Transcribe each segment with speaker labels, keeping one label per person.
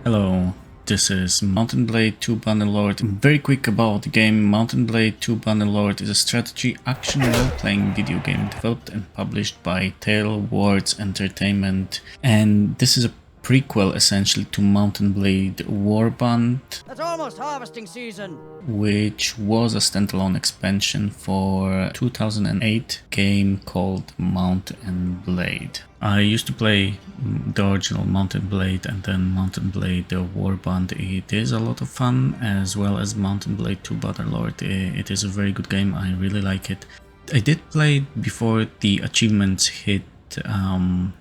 Speaker 1: Hello, this is Mountain Blade 2 Bannerlord. Very quick about the game. Mountain Blade 2 Bannerlord is a strategy action role-playing video game developed and published by TaleWorlds Entertainment. And this is a prequel essentially to Mountain Blade Warband.
Speaker 2: It's almost harvesting season,
Speaker 1: which was a standalone expansion for 2008 game called Mount and Blade. I used to play the original Mountain Blade and then Mountain Blade the Warband. It is a lot of fun, as well as Mountain Blade 2 Bannerlord. It is a very good game, I really like it. I did play it before the achievements hit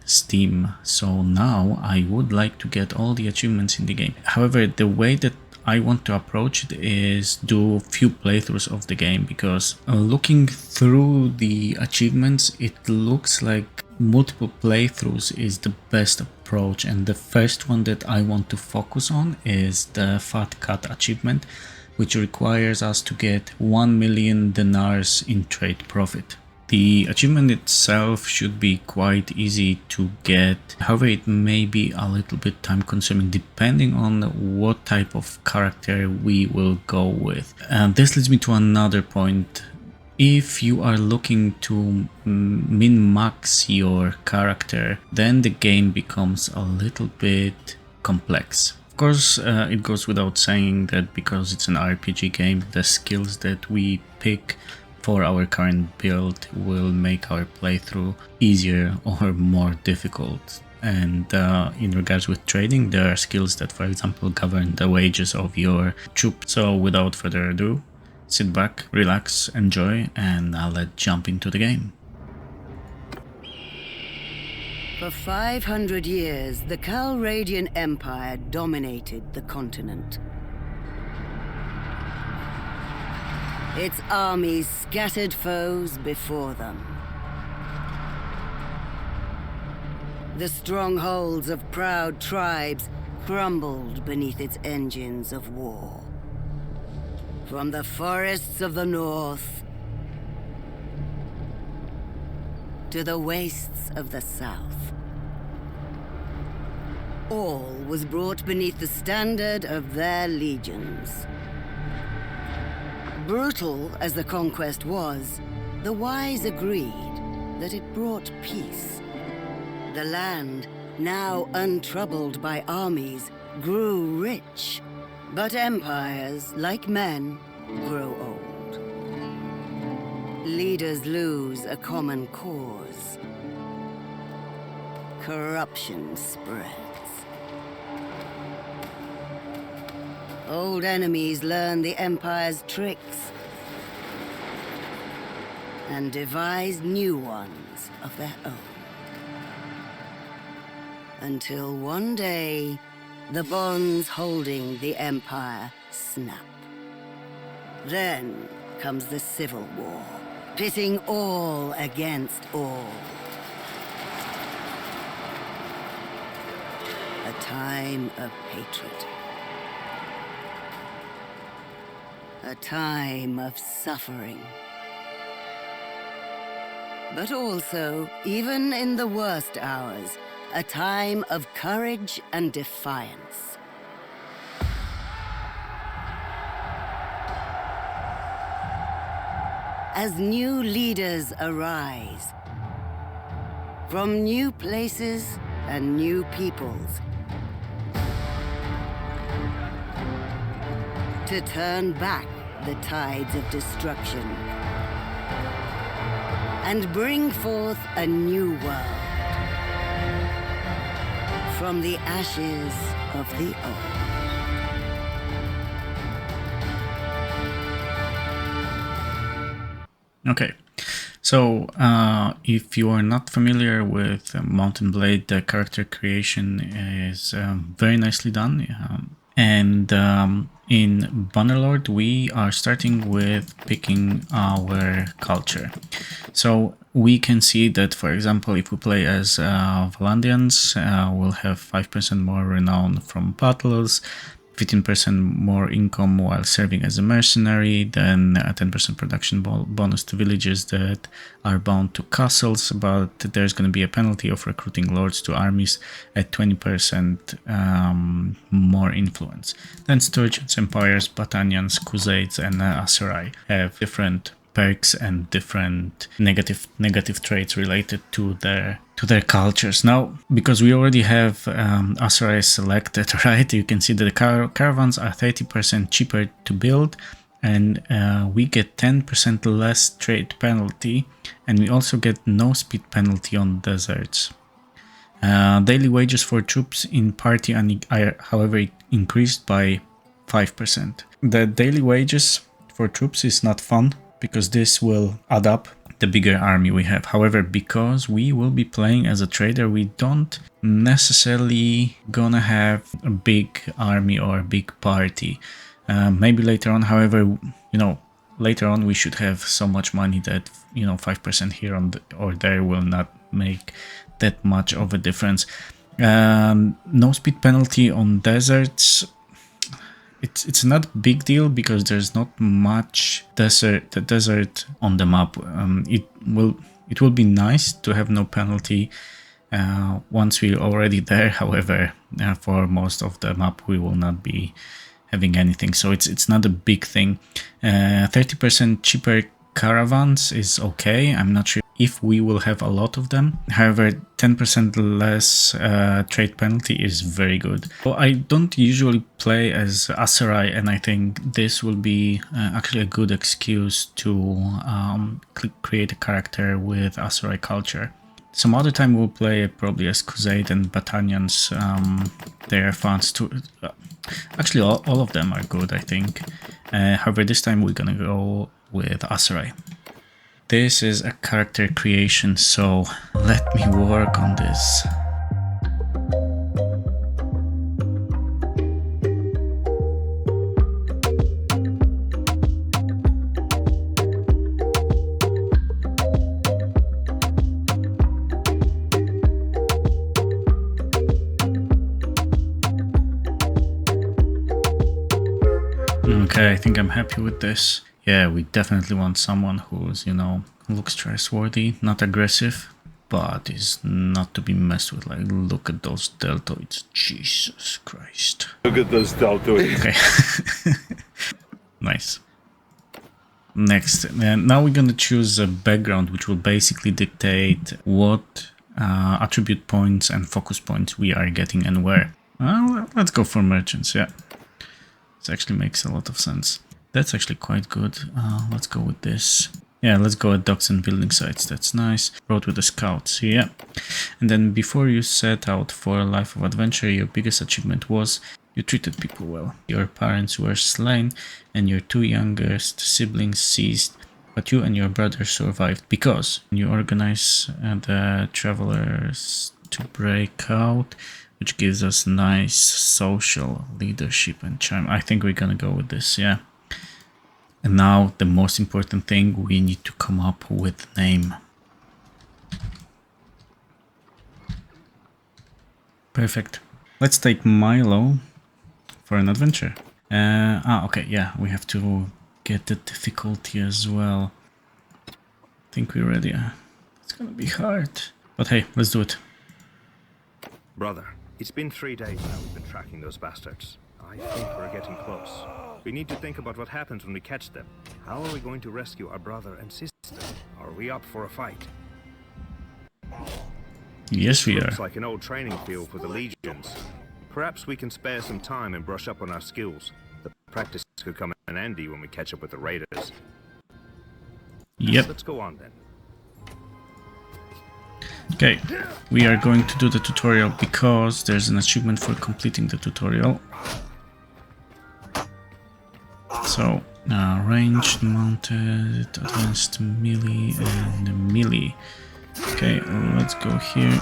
Speaker 1: Steam, so now I would like to get all the achievements in the game. However, the way that I want to approach it is do few playthroughs of the game, because looking through the achievements, it looks like multiple playthroughs is the best approach, and the first one that I want to focus on is the Fat Cat achievement, which requires us to get 1 million denars in trade profit. The achievement itself should be quite easy to get, however it may be a little bit time consuming depending on what type of character we will go with. And this leads me to another point. If you are looking to min-max your character, then the game becomes a little bit complex. Of course, it goes without saying that because it's an RPG game, the skills that we pick for our current build will make our playthrough easier or more difficult. And in regards with trading, there are skills that, for example, govern the wages of your troops. So without further ado, sit back, relax, enjoy, and let's jump into the game.
Speaker 3: For 500 years, the Calradian Empire dominated the continent. Its armies scattered foes before them. The strongholds of proud tribes crumbled beneath its engines of war. From the forests of the north to the wastes of the south, all was brought beneath the standard of their legions. Brutal as the conquest was, the wise agreed that it brought peace. The land, now untroubled by armies, grew rich, but empires, like men, grow old. Leaders lose a common cause. Corruption spreads. Old enemies learn the Empire's tricks and devise new ones of their own. Until one day, the bonds holding the Empire snap. Then comes the Civil War, pitting all against all. A time of hatred. A time of suffering. But also, even in the worst hours, a time of courage and defiance. As new leaders arise, from new places and new peoples, to turn back the tides of destruction and bring forth a new world from the ashes of the old.
Speaker 1: Okay, so if you are not familiar with Mountain Blade, the character creation is very nicely done. And in Bannerlord, we are starting with picking our culture. So we can see that, for example, if we play as Valandians, we'll have 5% more renown from battles, 15% more income while serving as a mercenary, then a 10% production bonus to villages that are bound to castles, but there's going to be a penalty of recruiting lords to armies at 20% more influence. Then Sturgeons, Empires, Battanians, Crusades, and Aserai have different perks and different negative traits related to their cultures. Now, because we already have Aserai selected, right, you can see that the caravans are 30% cheaper to build, and we get 10% less trade penalty, and we also get no speed penalty on deserts. Daily wages for troops in party are, however, increased by 5%. The daily wages for troops is not fun, because this will add up the bigger army we have. However, because we will be playing as a trader, we don't necessarily gonna have a big army or a big party. Maybe later on, however, you know, later on we should have so much money that, you know, 5% here or there will not make that much of a difference. No speed penalty on deserts. It's not a big deal because there's not much desert on the map. It will be nice to have no penalty once we're already there. However, for most of the map we will not be having anything, so it's not a big thing. 30% cheaper caravans is okay. I'm not sure if we will have a lot of them. However, 10% less trade penalty is very good. Well, I don't usually play as Aserai, and I think this will be actually a good excuse to create a character with Aserai culture. Some other time we'll play probably as Crusade and Battanians. They are fun too. Actually, all of them are good, I think. However, this time we're gonna go with Aserai. This is a character creation, so let me work on this. Okay, I think I'm happy with this. Yeah, we definitely want someone who's, you know, looks trustworthy, not aggressive, but is not to be messed with. Like, look at those deltoids. Jesus Christ.
Speaker 4: Look at those deltoids.
Speaker 1: Okay. Nice. Next, now we're gonna choose a background which will basically dictate what attribute points and focus points we are getting and where. Let's go for merchants, yeah. This actually makes a lot of sense. That's actually quite good. Let's go with this. Yeah, let's go at docks and building sites. That's nice. Road with the scouts. Yeah. And then before you set out for a life of adventure, your biggest achievement was you treated people well. Your parents were slain and your two youngest siblings seized, but you and your brother survived because you organize the travelers to break out, which gives us nice social leadership and charm. I think we're gonna go with this, yeah. And now the most important thing, we need to come up with a name. Perfect. Let's take Milo for an adventure. Okay, yeah, we have to get the difficulty as well. I think we're ready. It's gonna be hard. But hey, let's do it.
Speaker 5: Brother, it's been 3 days now we've been tracking those bastards. I think we're getting close. We need to think about what happens when we catch them. How are we going to rescue our brother and sister? Are we up for a fight?
Speaker 1: Yes, we are.
Speaker 5: Looks like an old training field for the legions. Perhaps we can spare some time and brush up on our skills. The practice could come in handy when we catch up with the raiders.
Speaker 1: Yep.
Speaker 5: Let's go on then.
Speaker 1: Okay, we are going to do the tutorial because there's an achievement for completing the tutorial. So, ranged, mounted, advanced melee, and melee. Okay, let's go here.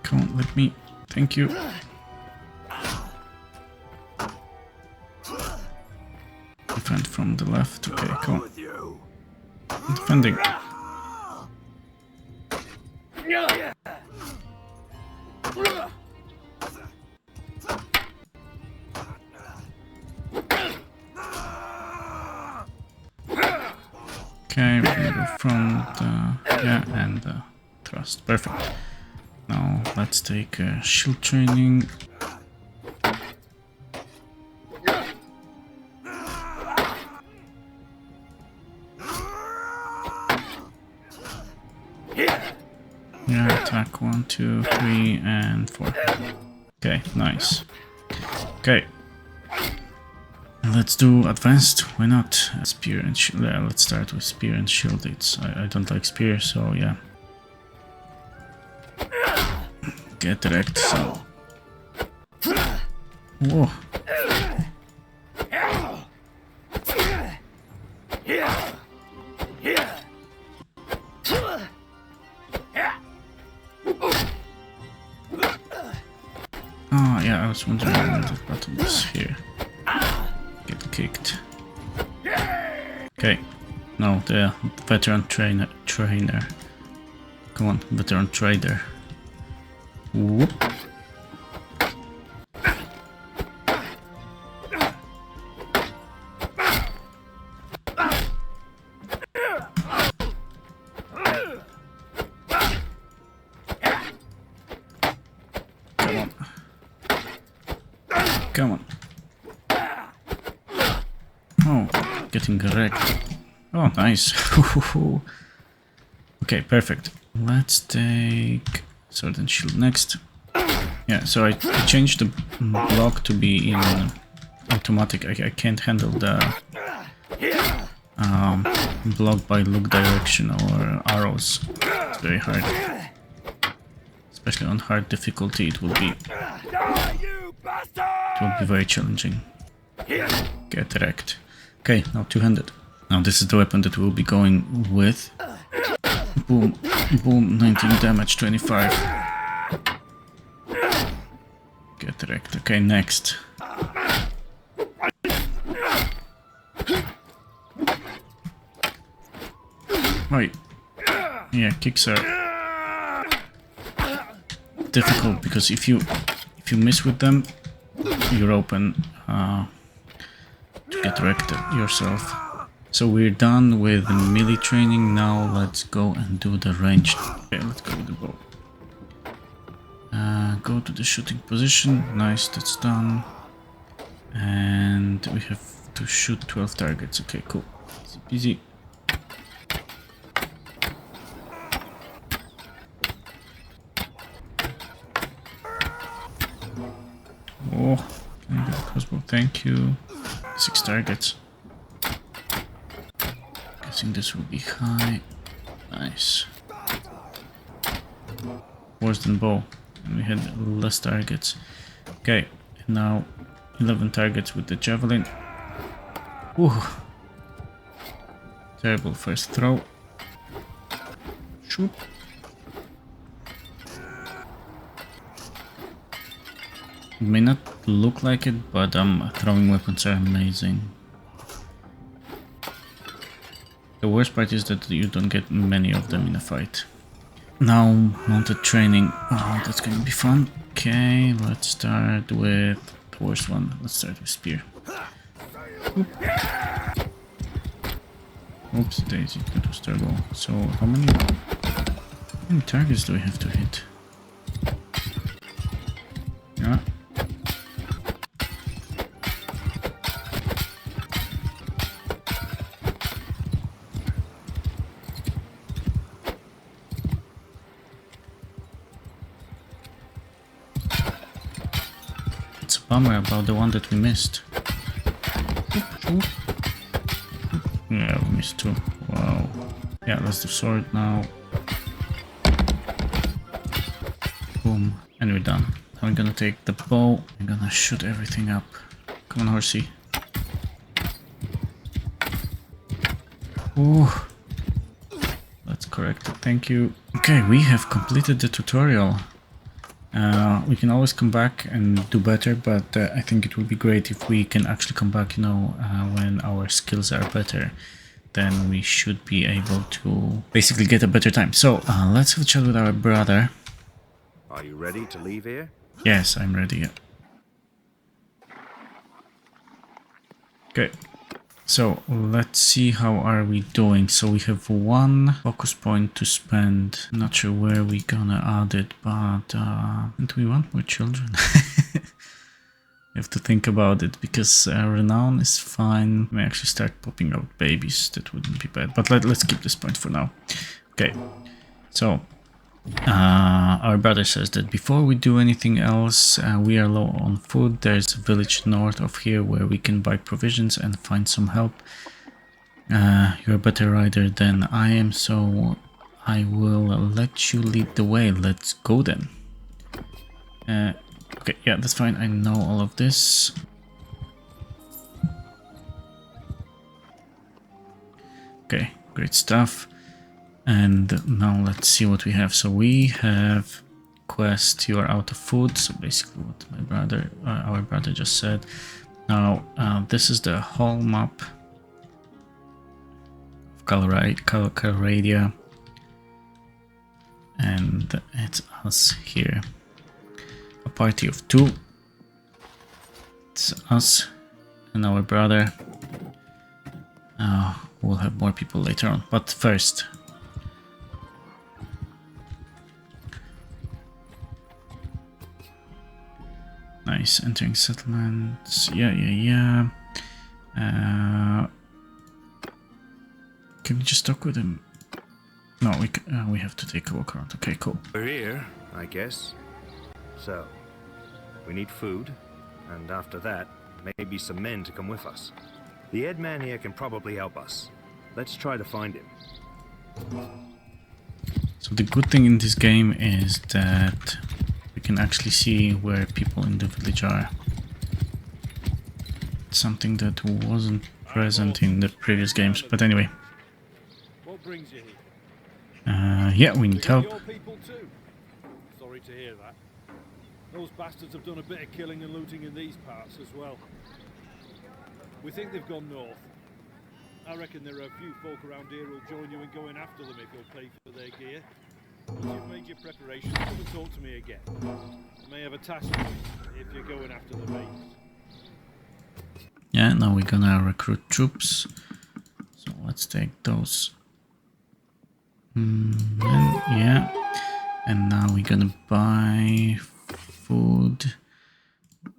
Speaker 1: Come on, let me. Thank you. Defend from the left. Okay, come on. Defending. Okay, we're gonna go from the and the thrust. Perfect. Now let's take shield training. Yeah, attack 1, 2, 3, and 4. Okay, nice. Okay. Let's do advanced. Why not? Spear and shield. Yeah, let's start with spear and shield. I don't like spear, so yeah. Get wrecked. So. Whoa. Oh yeah, I was wondering where the button is here. Get kicked. Okay, no, the veteran trainer. Come on, veteran trader. Whoop. Come on. Oh, getting wrecked. Oh, nice. Okay, perfect. Let's take sword and shield next. Yeah, so I changed the block to be in automatic. I can't handle the block by look direction or arrows. It's very hard. Especially on hard difficulty, it will be very challenging. Get wrecked. Okay, now two-handed. Now this is the weapon that we'll be going with. Boom, boom, 19 damage, 25. Get wrecked. Okay, next. Wait. Yeah, kicks are difficult because if you miss with them, you're open to get wrecked yourself. So we're done with the melee training. Now let's go and do the ranged. Okay, let's go with the bow. Go to the shooting position. Nice, that's done. And we have to shoot 12 targets. Okay, cool. Easy peasy. Oh, can I get a crossbow? Thank you. 6 targets. Guessing this will be high. Nice. Worse than bow. And we had less targets. Okay, and now 11 targets with the javelin. Ooh. Terrible first throw. Shoot. It may not look like it, but throwing weapons are amazing. The worst part is that you don't get many of them in a fight. Now, mounted training. Oh, that's gonna be fun. Okay, let's start with the worst one. Let's start with spear. Oop. Oops, daisy, that was terrible. So, how many targets do we have to hit? Yeah. Bummer about the one that we missed. Yeah, we missed 2. Wow. Yeah, let's do sword now. Boom. And we're done. Now I'm gonna take the bow. I'm gonna shoot everything up. Come on, horsey. Ooh. That's correct. Thank you. Okay, we have completed the tutorial. We can always come back and do better, but I think it would be great if we can actually come back, you know, when our skills are better. Then we should be able to basically get a better time. So let's have a chat with our brother.
Speaker 5: Are you ready to leave here?
Speaker 1: Yes, I'm ready. Okay. So let's see how are we doing. So we have one focus point to spend. Not sure where we're gonna add it, but do we want more children? You have to think about it, because renown is fine. We may actually start popping out babies. That wouldn't be bad, but let's keep this point for now. Okay, so our brother says that before we do anything else, we are low on food. There's a village north of here where we can buy provisions and find some help. You're a better rider than I am, so I will let you lead the way. Let's go then. Okay, yeah, that's fine. I know all of this. Okay, great stuff. And now let's see what we have. So we have quest, you are out of food. So basically what my brother, our brother just said. Now, this is the whole map of Calradia. And it's us here. A party of 2. It's us and our brother. We'll have more people later on, but first. Nice, entering settlements. Yeah. Can we just talk with him? No, we have to take a walk around. Okay, cool.
Speaker 5: We're here, I guess. So, we need food, and after that, maybe some men to come with us. The head man here can probably help us. Let's try to find him.
Speaker 1: So the good thing in this game is that we can actually see where people in the village are. It's something that wasn't present in the previous games, but anyway.
Speaker 4: What brings you here?
Speaker 1: Yeah, we need help.
Speaker 4: Your people too. Sorry to hear that. Those bastards have done a bit of killing and looting in these parts as well. We think they've gone north. I reckon there are a few folk around here who'll join you in going after them if you'll pay for their gear. Once you've made your preparations, come and talk to me again. I may have a task for you if you're going after the mates.
Speaker 1: Yeah, now we're gonna recruit troops. So let's take those. Yeah. And now we're gonna buy food.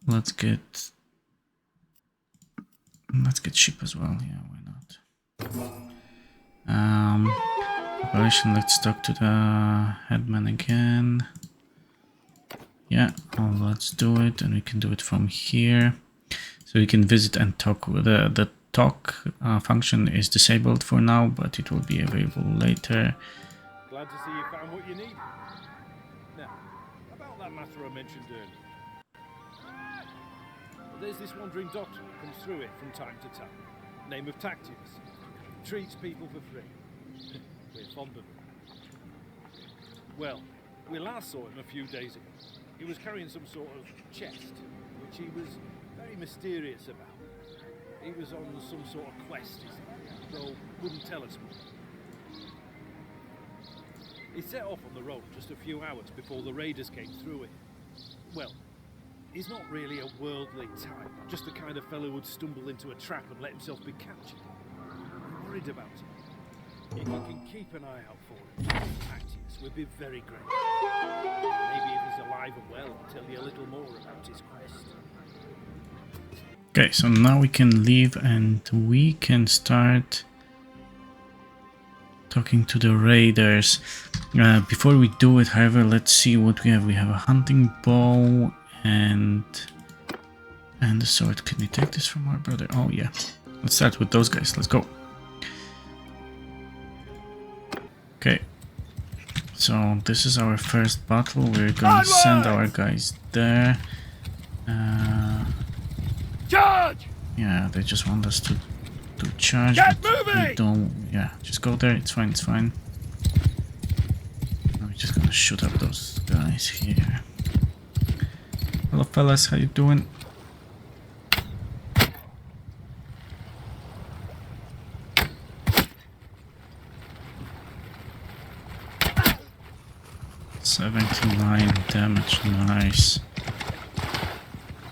Speaker 1: Let's get sheep as well. Yeah, why not? Operation, let's talk to the headman again. Yeah, let's do it, and we can do it from here. So we can visit and talk with the talk function is disabled for now, but it will be available later.
Speaker 4: Glad to see you found what you need. Now, about that matter I mentioned earlier. There's this wandering doctor who comes through it from time to time. Name of Tactius. Treats people for free. We're fond of him. Well, we last saw him a few days ago. He was carrying some sort of chest, which he was very mysterious about. He was on some sort of quest, though wouldn't tell us more. He set off on the road just a few hours before the raiders came through it. Well, he's not really a worldly type, just the kind of fellow who'd stumble into a trap and let himself be captured. I'm worried about him. If you can keep an eye out for him, Tactius would be very grateful. Maybe if he's alive and well, I'll tell you a little more about his quest.
Speaker 1: Okay, so now we can leave and we can start talking to the raiders. Before we do it, however, let's see what we have. We have a hunting bow and a sword. Can we take this from our brother? Oh yeah. Let's start with those guys. Let's go. Okay. So this is our first battle. We're going to send our guys there.
Speaker 4: Charge!
Speaker 1: Yeah, they just want us to charge.
Speaker 4: Get
Speaker 1: but
Speaker 4: moving!
Speaker 1: we don't. Yeah, just go there. It's fine. It's fine. We're just gonna shoot up those guys here. Hello, fellas. How you doing? $79 damage. Nice.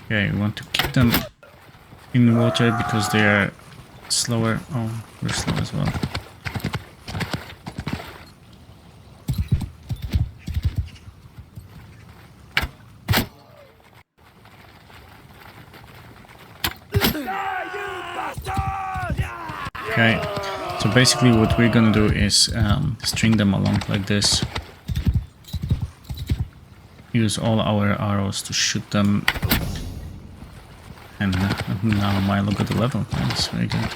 Speaker 1: Okay, we want to keep them in water because they are slower. Oh, we're slow as well. Okay, so basically what we're gonna do is string them along like this. Use all our arrows to shoot them. And now Milo got a level. That's very good.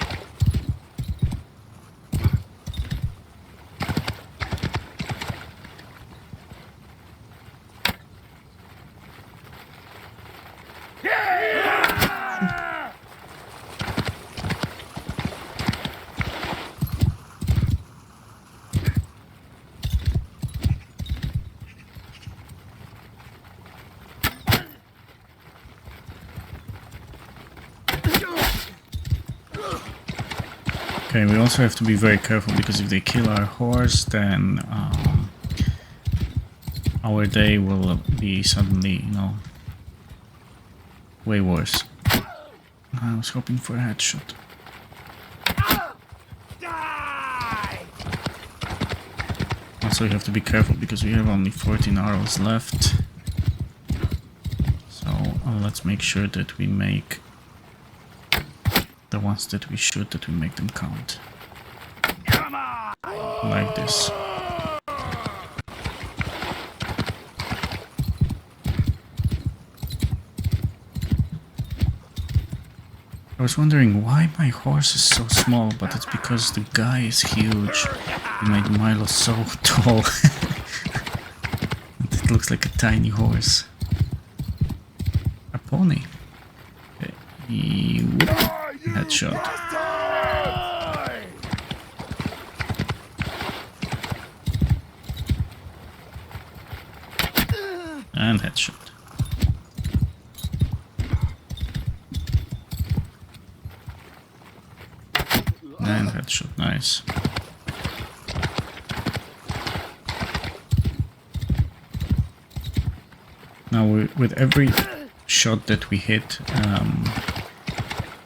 Speaker 1: Okay, we also have to be very careful because if they kill our horse, then our day will be suddenly, you know, way worse. I was hoping for a headshot. Also, you have to be careful because we have only 14 arrows left. So let's make sure that we make the ones that we shoot, that we make them count. Like this. I was wondering why my horse is so small, but it's because the guy is huge. He made Milo so tall. It looks like a tiny horse. A pony. Okay. Headshot. And headshot. And headshot, nice. Now with every shot that we hit,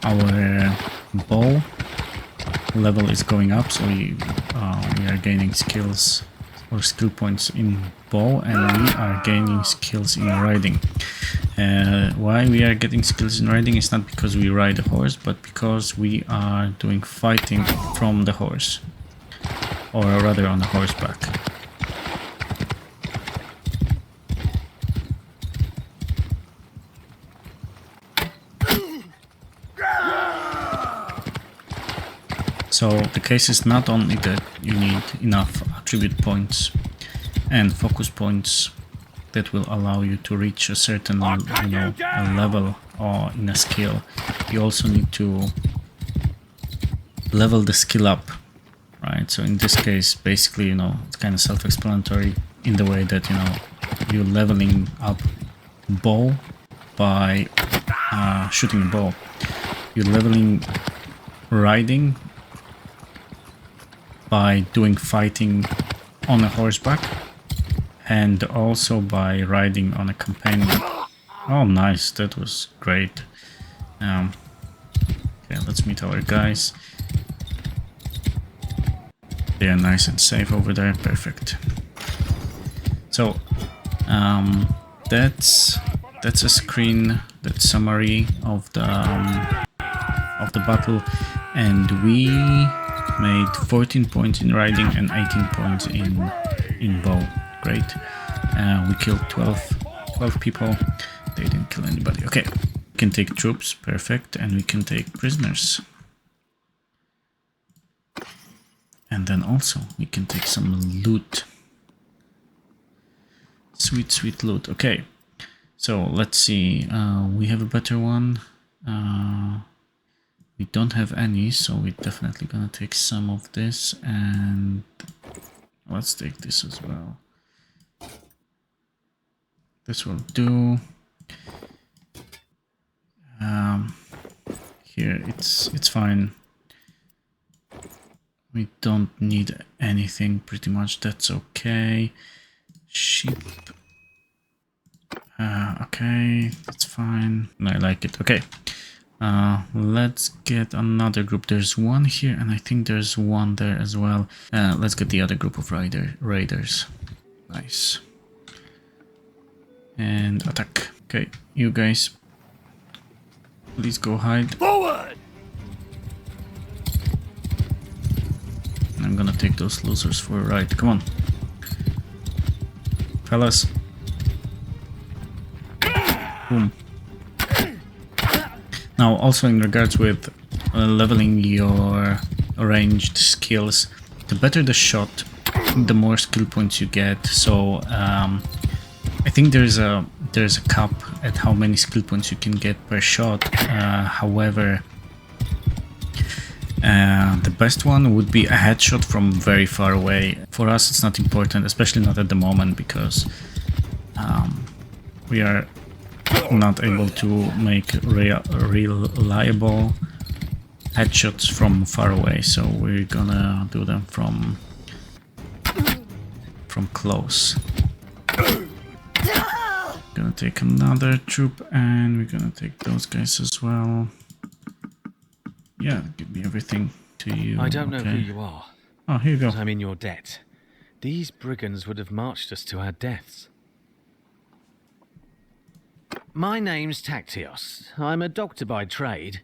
Speaker 1: our bow level is going up, so we are gaining skills or skill points in bow, and we are gaining skills in riding. Why we are getting skills in riding is not because we ride a horse, but because we are doing fighting from the horse, or rather on the horseback. So the case is not only that you need enough attribute points and focus points that will allow you to reach a certain a level or in a skill. You also need to level the skill up, right? So in this case, basically, it's kind of self-explanatory in the way that, you're leveling up bow by shooting a bow. You're leveling riding by doing fighting on a horseback, and also by riding on a companion. Oh, nice, that was great. Okay, let's meet our guys. They are nice and safe over there, perfect. So, that's a screen, that summary of the battle, and we made 14 points in riding and 18 points in bow. Great. We killed 12 people. They didn't kill anybody. Okay. We can take troops. Perfect. And we can take prisoners. And then also we can take some loot. Sweet, sweet loot. Okay. So let's see. We have a better one. We don't have any, so we're definitely gonna take some of this, and let's take this as well. This will do. Here it's fine. We don't need anything, pretty much. That's okay. Sheep. Okay, that's fine. I like it. Okay. Let's get another group. There's one here, and I think there's one there as well. Let's get the other group of raiders. Nice. And attack. Okay, you guys, please go hide.
Speaker 4: Forward!
Speaker 1: I'm gonna take those losers for a ride. Come on, fellas. Boom. Now, also in regards with leveling your ranged skills, the better the shot, the more skill points you get. So I think there's a cap at how many skill points you can get per shot. However, the best one would be a headshot from very far away. For us, it's not important, especially not at the moment, because we are not able to make reliable headshots from far away, so we're gonna do them from close. Gonna take another troop, and we're gonna take those guys as well. Yeah, give me everything to you.
Speaker 6: I don't know who you are.
Speaker 1: Oh, here you go.
Speaker 6: But I'm in your debt. These brigands would have marched us to our deaths. My name's Tactios. I'm a doctor by trade.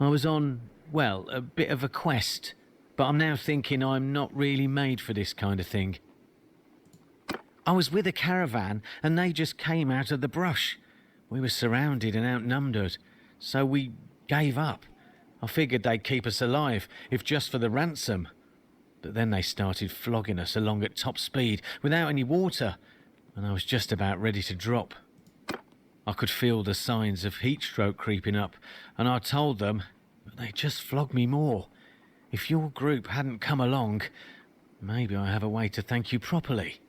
Speaker 6: I was on, well, a bit of a quest, but I'm now thinking I'm not really made for this kind of thing. I was with a caravan and they just came out of the brush. We were surrounded and outnumbered, so we gave up. I figured they'd keep us alive, if just for the ransom. But then they started flogging us along at top speed without any water, and I was just about ready to drop. I could feel the signs of heat stroke creeping up, and I told them, but they just flogged me more. If your group hadn't come along, maybe I have a way to thank you properly.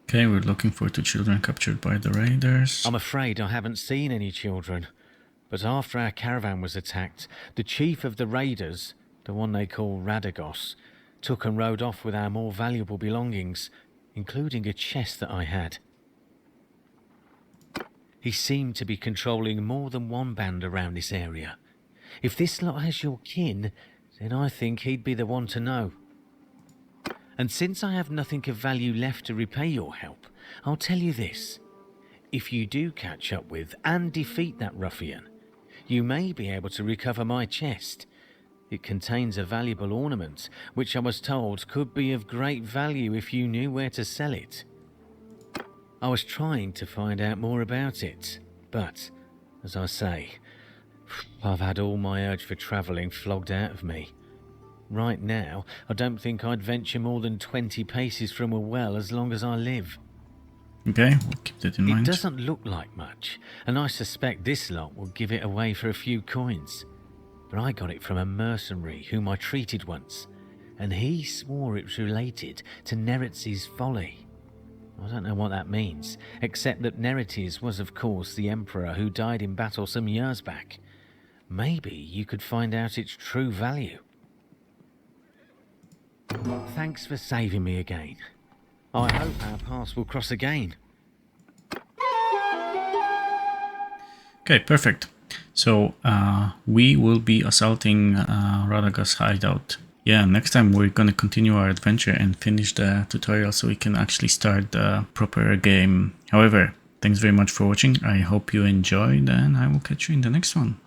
Speaker 1: Okay, we're looking for 2 children captured by the raiders.
Speaker 6: I'm afraid I haven't seen any children, but after our caravan was attacked, the chief of the raiders, the one they call Radagos, took and rode off with our more valuable belongings, including a chest that I had. He seemed to be controlling more than one band around this area. If this lot has your kin, then I think he'd be the one to know. And since I have nothing of value left to repay your help, I'll tell you this. If you do catch up with and defeat that ruffian, you may be able to recover my chest. It contains a valuable ornament, which I was told could be of great value if you knew where to sell it. I was trying to find out more about it, but, as I say, I've had all my urge for travelling flogged out of me. Right now, I don't think I'd venture more than 20 paces from a well as long as I live.
Speaker 1: Okay, we'll keep that in mind.
Speaker 6: It doesn't look like much, and I suspect this lot will give it away for a few coins. But I got it from a mercenary whom I treated once, and he swore it was related to Neretz's folly. I don't know what that means, except that Neretes was of course the emperor who died in battle some years back. Maybe you could find out its true value. Thanks for saving me again. I hope our paths will cross again.
Speaker 1: Okay, perfect. So we will be assaulting Radagos' hideout. Yeah, next time we're gonna continue our adventure and finish the tutorial so we can actually start the proper game. However, thanks very much for watching. I hope you enjoyed, and I will catch you in the next one.